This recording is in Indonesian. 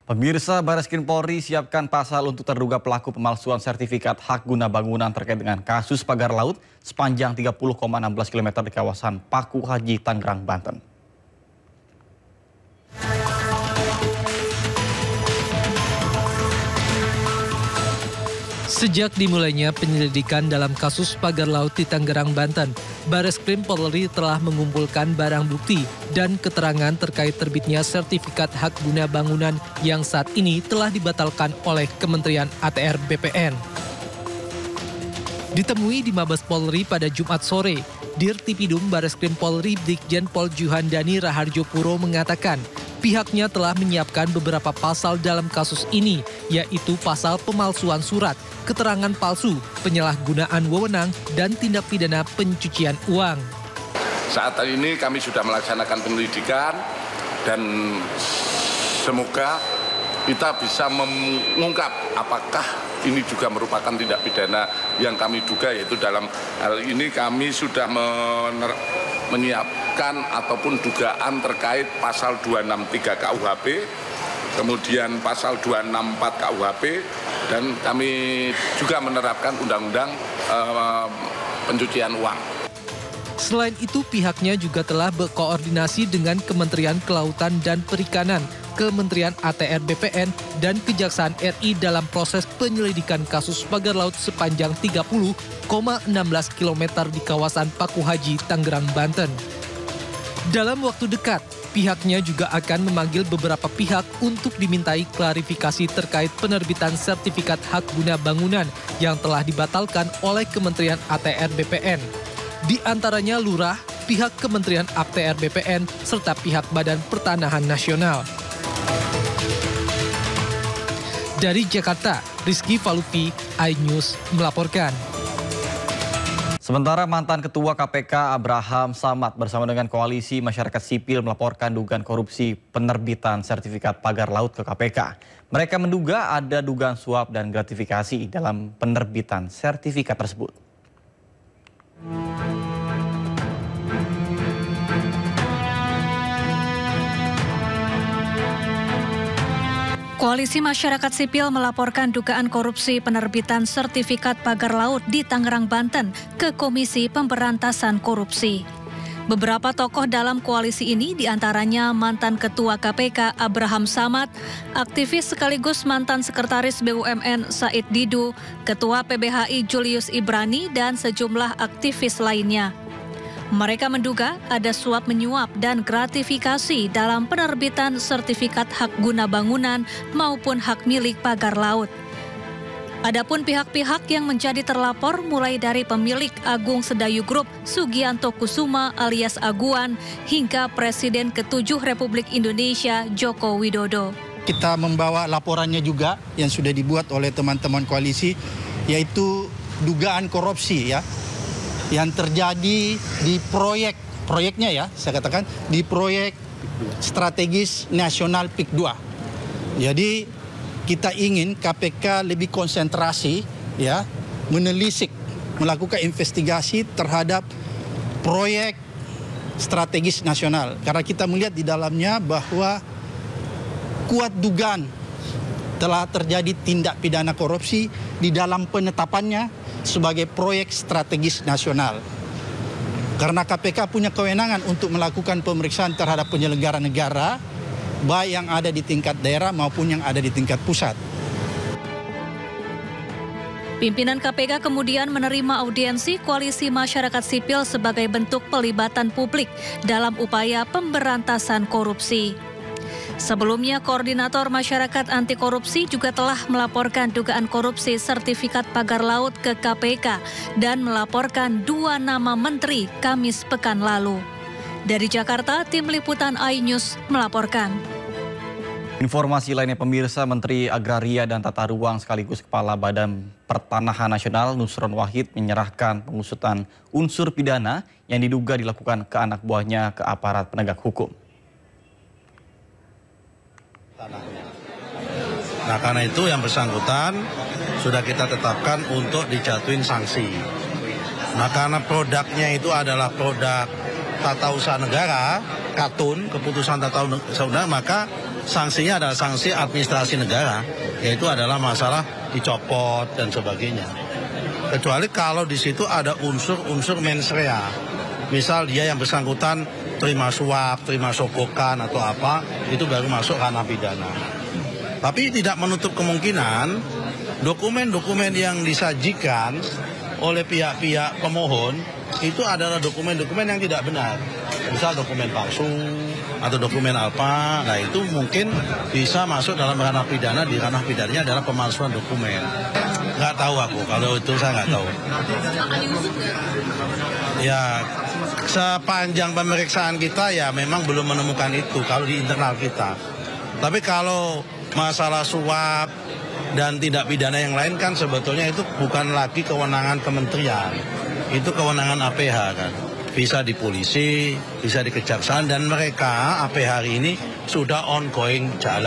Pemirsa, Barreskrim Polri siapkan pasal untuk terduga pelaku pemalsuan sertifikat hak guna bangunan terkait dengan kasus pagar laut sepanjang 30,16 km di kawasan Paku Haji, Tangerang, Banten. Sejak dimulainya penyelidikan dalam kasus pagar laut di Tangerang, Banten, Barreskrim Polri telah mengumpulkan barang bukti dan keterangan terkait terbitnya sertifikat hak guna bangunan yang saat ini telah dibatalkan oleh Kementerian ATR BPN. Ditemui di Mabes Polri pada Jumat sore, Dirtipidum Barreskrim Polri Brigjen Pol Juhandani Raharjo Puro mengatakan pihaknya telah menyiapkan beberapa pasal dalam kasus ini, yaitu pasal pemalsuan surat, keterangan palsu, penyalahgunaan wewenang, dan tindak pidana pencucian uang. Saat ini kami sudah melaksanakan penyelidikan dan semoga kita bisa mengungkap apakah ini juga merupakan tindak pidana yang kami duga, yaitu dalam hal ini kami sudah menyiapkan ataupun dugaan terkait pasal 263 KUHP, kemudian pasal 264 KUHP, dan kami juga menerapkan undang-undang pencucian uang. Selain itu, pihaknya juga telah berkoordinasi dengan Kementerian Kelautan dan Perikanan, Kementerian ATR BPN, dan Kejaksaan RI dalam proses penyelidikan kasus pagar laut sepanjang 30,16 km di kawasan Paku Haji, Tangerang, Banten. Dalam waktu dekat, pihaknya juga akan memanggil beberapa pihak untuk dimintai klarifikasi terkait penerbitan sertifikat hak guna bangunan yang telah dibatalkan oleh Kementerian ATR BPN. Di antaranya Lurah, pihak Kementerian ATR BPN, serta pihak Badan Pertanahan Nasional. Dari Jakarta, Rizky Falupi, iNews melaporkan. Sementara mantan Ketua KPK Abraham Samad bersama dengan koalisi masyarakat sipil melaporkan dugaan korupsi penerbitan sertifikat pagar laut ke KPK. Mereka menduga ada dugaan suap dan gratifikasi dalam penerbitan sertifikat tersebut. Koalisi Masyarakat Sipil melaporkan dugaan korupsi penerbitan sertifikat pagar laut di Tangerang, Banten ke Komisi Pemberantasan Korupsi. Beberapa tokoh dalam koalisi ini diantaranya mantan Ketua KPK Abraham Samad, aktivis sekaligus mantan Sekretaris BUMN Said Didu, Ketua PBHI Julius Ibrani, dan sejumlah aktivis lainnya. Mereka menduga ada suap menyuap dan gratifikasi dalam penerbitan sertifikat hak guna bangunan maupun hak milik pagar laut. Adapun pihak-pihak yang menjadi terlapor mulai dari pemilik Agung Sedayu Group Sugianto Kusuma alias Aguan hingga Presiden ke-7 Republik Indonesia Joko Widodo. Kita membawa laporannya juga yang sudah dibuat oleh teman-teman koalisi, yaitu dugaan korupsi ya yang terjadi di proyeknya ya, saya katakan di proyek strategis nasional PIK 2. Jadi kita ingin KPK lebih konsentrasi ya, menelisik, melakukan investigasi terhadap proyek strategis nasional. Karena kita melihat di dalamnya bahwa kuat dugaan telah terjadi tindak pidana korupsi di dalam penetapannya sebagai proyek strategis nasional. Karena KPK punya kewenangan untuk melakukan pemeriksaan terhadap penyelenggara negara, baik yang ada di tingkat daerah maupun yang ada di tingkat pusat. Pimpinan KPK kemudian menerima audiensi Koalisi Masyarakat Sipil sebagai bentuk pelibatan publik dalam upaya pemberantasan korupsi. Sebelumnya, Koordinator Masyarakat Anti Korupsi juga telah melaporkan dugaan korupsi sertifikat pagar laut ke KPK dan melaporkan 2 nama menteri Kamis pekan lalu. Dari Jakarta, Tim Liputan iNews melaporkan. Informasi lainnya, pemirsa, Menteri Agraria dan Tata Ruang sekaligus Kepala Badan Pertanahan Nasional Nusron Wahid menyerahkan pengusutan unsur pidana yang diduga dilakukan ke anak buahnya ke aparat penegak hukum. Nah, karena itu yang bersangkutan sudah kita tetapkan untuk dijatuhin sanksi. Nah, karena produknya itu adalah produk tata usaha negara, KATUN, keputusan tata usaha negara, maka sanksinya adalah sanksi administrasi negara, yaitu adalah masalah dicopot dan sebagainya. Kecuali kalau di situ ada unsur-unsur mens rea. Misal dia yang bersangkutan terima suap, terima sogokan atau apa, itu baru masuk ranah pidana. Tapi tidak menutup kemungkinan dokumen-dokumen yang disajikan oleh pihak-pihak pemohon itu adalah dokumen-dokumen yang tidak benar. Misal dokumen palsu atau dokumen apa, nah itu mungkin bisa masuk dalam ranah pidana. Di ranah pidananya adalah pemalsuan dokumen. Nggak tahu aku, kalau itu saya nggak tahu. Ya, sepanjang pemeriksaan kita ya memang belum menemukan itu kalau di internal kita. Tapi kalau masalah suap dan tindak pidana yang lain kan sebetulnya itu bukan lagi kewenangan kementerian. Itu kewenangan APH kan. Bisa di polisi, bisa di kejaksaan, dan mereka APH hari ini sudah ongoing jalan.